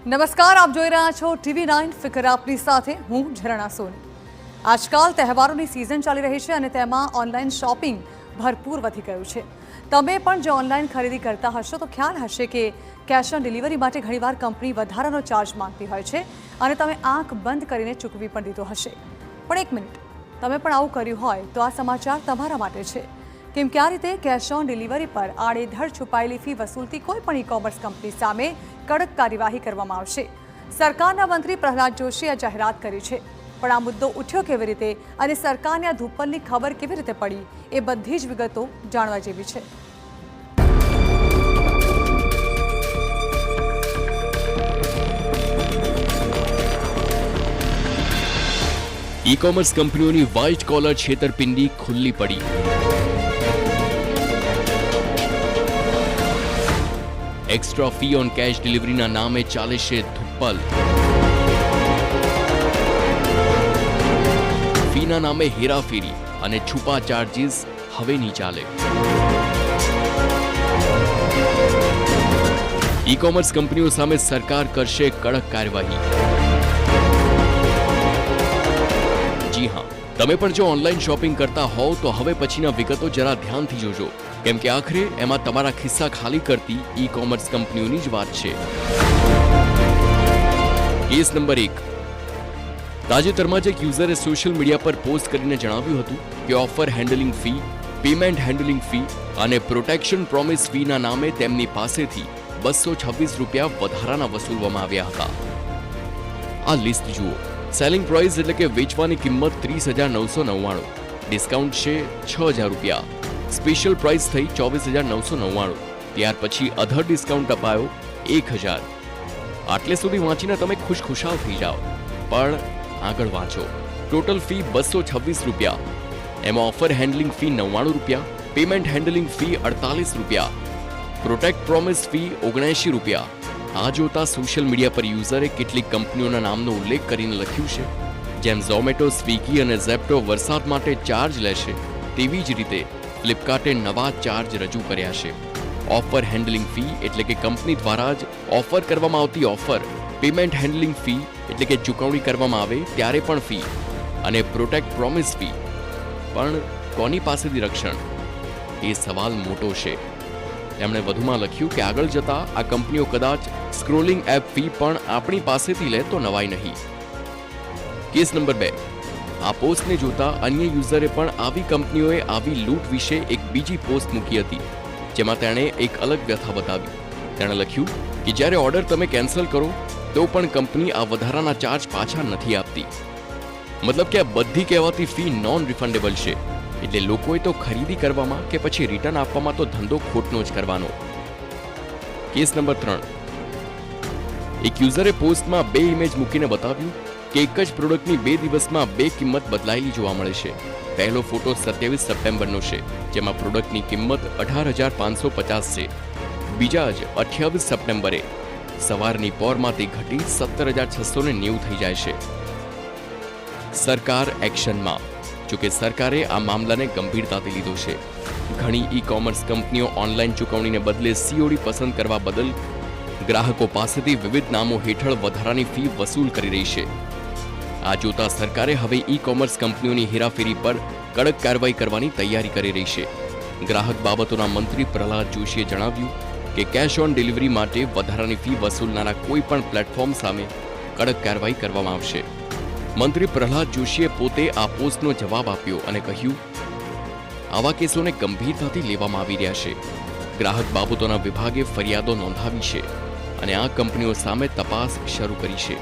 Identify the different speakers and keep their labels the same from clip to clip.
Speaker 1: નમસ્કાર, આપ જોઈ રહ્યા છો TV9 ફિકર આપની સાથે હું ઝરણા સોની। આજકાલ તહેવારોની સિઝન ચાલી રહી છે અને તેમાં ઓનલાઈન શોપિંગ ભરપૂર વધી ગયું છે। તમે પણ જો ઓનલાઈન ખરીદી કરતા હશો તો ખ્યાલ હશે કે કેશ ઓન ડિલિવરી માટે ઘણીવાર કંપની વધારાનો ચાર્જ માંગતી હોય છે અને તમે આંખ બંધ કરીને ચૂકવી પણ દીધો હશે। પણ એક મિનિટ, તમે પણ આવું કર્યું હોય તો આ સમાચાર તમારા માટે છે, કેમ કે આ રીતે કેશ ઓન ડિલિવરી પર આડેધડ છુપાયેલી ફી વસૂલતી કોઈ પણ ઈ-કોમર્સ કંપની સામે કડક કાર્યવાહી કરવામાં આવશે। સરકારના મંત્રી પ્રહલાદ જોશીએ આ જાહેરાત કરી છે, પણ આ મુદ્દો ઉઠ્યો કેવી રીતે અને સરકારને આ ધૂપલની ખબર કેવી રીતે પડી, એ બધી જ વિગતો જાણવા જેવી છે।
Speaker 2: ઈ-કોમર્સ કંપનીઓની વ્હાઇટ કોલર છેતરપિંડી ખુલ્લી પડી। એક્સ્ટ્રા ફી ઓન કેશ ડિલિવરીના નામે ચાલે છે ધુપ્પલ। ફીના નામે હેરાફેરી અને છુપા ચાર્જીસ હવે નહીં ચાલે। ઈ-કોમર્સ કંપનીઓ સામે સરકાર કરશે કડક કાર્યવાહી। જી હા, તમે પણ જો ઓનલાઈન શોપિંગ કરતા હોવ તો હવે પછીના વિગતો જરા ધ્યાનથી જોજો, કેમ કે આખરે એમાં તમારા ખિસ્સા ખાલી કરતી ઈ-કોમર્સ કંપનીઓની જ વાત છે। Case number 1। તાજેતરમાં જ એક યુઝરે સોશિયલ મીડિયા પર પોસ્ટ કરીને જણાવ્યું હતું કે offer handling fee, payment handling fee અને પ્રોટેક્શન પ્રોમિસ ફીના નામે તેમની પાસેથી 226 રૂપિયા વધારાના વસૂલવામાં આવ્યા હતા। આ લિસ્ટ જુઓ। સેલિંગ પ્રાઇસ એટલે કે વેચવાની કિંમત 30,999, ડિસ્કાઉન્ટ છે 6,000 રૂપિયા, સ્પેશિયલ પ્રાઇસ થઈ 24,999, ત્યાર પછી અધર ડિસ્કાઉન્ટ અપાયો 1,000। આટલે સુધી વાંચીને તમે ખુશખુશાલ થઈ જાઓ, પણ આગળ વાંચો। ટોટલ ફી 226 રૂપિયા, એમાં ઓફર હેન્ડલિંગ ફી 99 રૂપિયા, પેમેન્ટ હેન્ડલિંગ ફી 48 રૂપિયા, પ્રોટેક્ટ પ્રોમિસ ફી 79 રૂપિયા। આ જોતા સોશિયલ મીડિયા પર યુઝરે કેટલીક કંપનીઓના નામનો ઉલ્લેખ કરીને લખ્યું છે, જેમ ઝોમેટો, સ્વિગી અને ઝેપ્ટો વરસાદ માટે ચાર્જ લેશે, તેવી જ રીતે ફ્લિપકાર્ટે નવા ચાર્જ રજૂ કર્યા છે। ઓફર હેન્ડલિંગ ફી એટલે કે કંપની દ્વારા જ ઓફર કરવામાં આવતી ઓફર, પેમેન્ટ હેન્ડલિંગ ફી એટલે કે ચૂકવણી કરવામાં આવે ત્યારે પણ ફી, અને પ્રોટેક્ટ પ્રોમિસ ફી, પણ કોની પાસેથી રક્ષણ, એ સવાલ મોટો છે। તેમણે વધુમાં લખ્યું કે આગળ જતા આ કંપનીઓ કદાચ સ્ક્રોલિંગ એપ ફી પણ આપણી પાસેથી લે તો નવાઈ નહીં। Case number 2। આ પોસ્ટને જોતા અન્ય યુઝરે પણ આવી કંપનીઓએ આવી લૂંટ વિશે એક બીજી પોસ્ટ મૂકી હતી, જેમાં તેણે એક અલગ વ્યથા બતાવી। તેણે લખ્યું કે જ્યારે ઓર્ડર તમે કેન્સલ કરો તો પણ કંપની આ વધારાના ચાર્જ પાછા નથી આપતી, મતલબ કે આ બધી કહેવાતી ફી નોન રિફંડેબલ છે, એટલે લોકોએ તો ખરીદી કરવામાં કે પછી રિટર્ન આપવામાં તો ધંધો ખોટનો જ કરવાનો। Case number 3। એક યુઝરે પોસ્ટમાં 2 ઇમેજ મૂકીને બતાવ્યું કે એક જ પ્રોડક્ટની 2 દિવસમાં 2 કિંમત બદલાયેલી જોવા મળે છે। પહેલો ફોટો 27 સપ્ટેમ્બરનો છે, જેમાં પ્રોડક્ટની કિંમત 18,550 છે। બીજા જ 28 સપ્ટેમ્બરે સવારની પોરમાં તે ઘટી 17,690 થઈ જાય છે। સરકાર એક્શનમાં। જોકે સરકારે આ મામલાને ગંભીરતાથી લીધો છે। ઘણી ઈ-કોમર્સ કંપનીઓ ઓનલાઈન ચૂકવણીને બદલે COD પસંદ કરવા બદલ ગ્રાહકો પાસેથી વિવિધ નામો હેઠળ વધારાની ફી વસૂલ કરી રહી છે। આ જોતા સરકારે હવે ઈ-કોમર્સ કંપનીઓની હેરાફેરી પર કડક કાર્યવાહી કરવાની તૈયારી કરી રહી છે। ગ્રાહક બાબતોના મંત્રી પ્રહલાદ જોશીએ જણાવ્યું કે કેશ ઓન ડિલિવરી માટે વધારાની ફી વસૂલનારા કોઈ પણ પ્લેટફોર્મ સામે કડક કાર્યવાહી કરવામાં આવશે। મંત્રી પ્રહલાદ જોશીએ પોતે આ પોસ્ટનો જવાબ આપ્યો અને કહ્યું, આવા કેસોને ગંભીરતાથી લેવામાં આવી રહ્યા છે। ગ્રાહક બાબતોના વિભાગે ફરિયાદો નોંધાવી છે અને આ કંપનીઓ સામે તપાસ શરૂ કરી છે।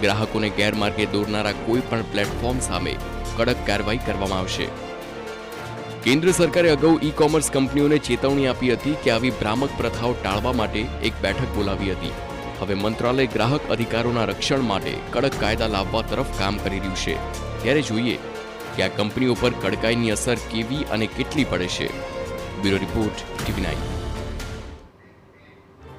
Speaker 2: ગ્રાહકોને ગેરમાર્ગે દોરનારા કોઈ પણ પ્લેટફોર્મ સામે કડક કાર્યવાહી કરવામાં આવશે। કેન્દ્ર સરકારે અગાઉ ઈ-કોમર્સ કંપનીઓને ચેતવણી આપી હતી કે આવી ભ્રામક પ્રથાઓ ટાળવા માટે એક બેઠક બોલાવી હતી। હવે મંત્રાલય ગ્રાહક અધિકારોના રક્ષણ માટે કડક કાયદા લાવવા તરફ કામ કરી રહ્યું છે। ત્યારે જોઈએ કે આ કંપનીઓ પર કડકાઈની અસર કેવી અને કેટલી પડે છે। Bureau report, TV9।